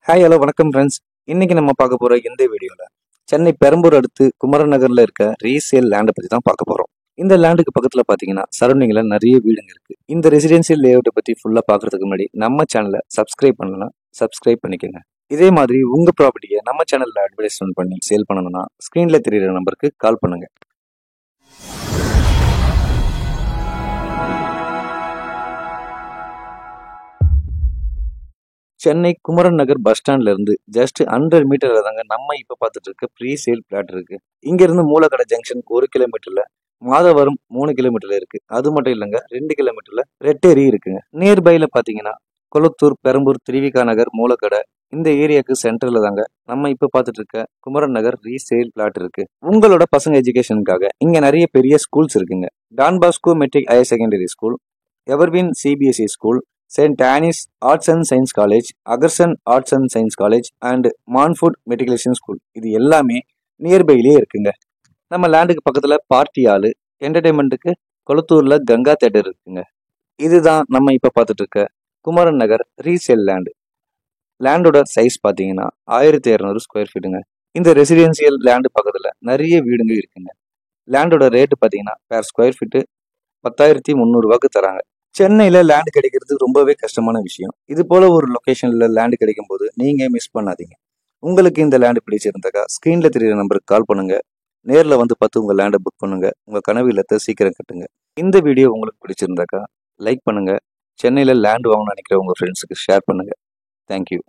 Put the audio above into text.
Hi hello வணக்கம் friends. இன்னைக்கு நம்ம பார்க்க போற இந்த வீடியோல சென்னை பெரம்பூர் அடுத்து குமரன் நகர்ல இருக்க ரீசேல் லேண்டை பத்தி தான் பார்க்க போறோம். இந்த லேண்டுக்கு பக்கத்துல பாத்தீங்கன்னா சரௌண்டிங்ல நிறைய வீடுங்க இருக்கு. இந்த ரெசிடென்சியல் லேஅவுட்டை பத்தி ஃபுல்லா பாக்குறதுக்கு முன்னாடி நம்ம சேனலை சப்ஸ்கிரைப் பண்ணலாம், சப்ஸ்கிரைப் பண்ணிக்கோங்க. இதே மாதிரி உங்க ப்ராப்பர்ட்டியை நம்ம சேனல்ல அட்வர்டைஸ்மெண்ட் பண்ணி சேல் பண்ணணும்னா ஸ்கிரீன்ல தெரியுற நம்பருக்கு கால் பண்ணுங்க. சென்னை குமரன் நகர் பஸ் ஸ்டாண்ட்ல இருந்து ஜஸ்ட் 100 மீட்டர்ல தாங்க நம்ம இப்ப பார்த்துட்டு இருக்க ப்ரீ சேல் பிளாட் இருக்கு. இங்க இருந்து மூலக்கடை ஜங்ஷன் 1 கிலோமீட்டர்ல, மாதவரம் 3 கிலோமீட்டர்ல இருக்கு. அது மட்டும் இல்லைங்க, 2 கிலோமீட்டர்ல ரெட்டேரி இருக்குங்க. நியர்பைல பாத்தீங்கன்னா கொளத்தூர், பெரம்பூர், திருவிகா நகர், மூலக்கடை இந்த ஏரியாவுக்கு சென்டர்ல தாங்க நம்ம இப்ப பார்த்துட்டு இருக்க குமரன் நகர் ரீசேல் பிளாட் இருக்கு. உங்களோட பசங்க எஜுகேஷனுக்காக இங்க நிறைய பெரிய ஸ்கூல்ஸ் இருக்குங்க. Don Bosco matric higher secondary school, Everwin CBSE school, Saint Anne's arts and science college, Agarsen arts and science college and Montfort matriculation school இது எல்லாமே நியர்பைலேயே இருக்குங்க. நம்ம லேண்டுக்கு பக்கத்துல பார்ட்டி ஹாலு, என்டர்டைன்மெண்ட்டுக்கு கொளத்தூர்ல கங்கா தேட்டர் இருக்குங்க. இதுதான் நம்ம இப்ப பார்த்துட்டு இருக்க குமரன் நகர் ரீசேல் லேண்டு. லேண்டோட சைஸ் பாத்தீங்கன்னா 1200 ஸ்கொயர் ஃபீட்டுங்க. இந்த ரெசிடென்சியல் லேண்டு பக்கத்துல நிறைய வீடுங்க இருக்குங்க. லேண்டோட ரேட்டு பாத்தீங்கன்னா per ஸ்கொயர் ஃபீட்டு 10,300 ரூபாய்க்கு தராங்க. சென்னையில லேண்ட் கிடைக்கிறது ரொம்பவே கஷ்டமான விஷயம். இது போல ஒரு லொகேஷன்ல லேண்ட் கிடைக்கும் போது நீங்க மிஸ் பண்ணாதீங்க. உங்களுக்கு இந்த லேண்ட் பிடிச்சிருந்தாக்கா ஸ்கிரீன்ல தெரியுற நம்பருக்கு கால் பண்ணுங்க. நேர்ல வந்து பார்த்து உங்க லேண்டை புக் பண்ணுங்க. உங்க கனவு இல்லத்தை சீக்கிரம் கட்டுங்க. இந்த வீடியோ உங்களுக்கு பிடிச்சிருந்தாக்கா லைக் பண்ணுங்க. சென்னையில லேண்ட் வாங்கணும்னு நினைக்கிற உங்க ஃப்ரெண்ட்ஸுக்கு ஷேர் பண்ணுங்க. தேங்க்யூ.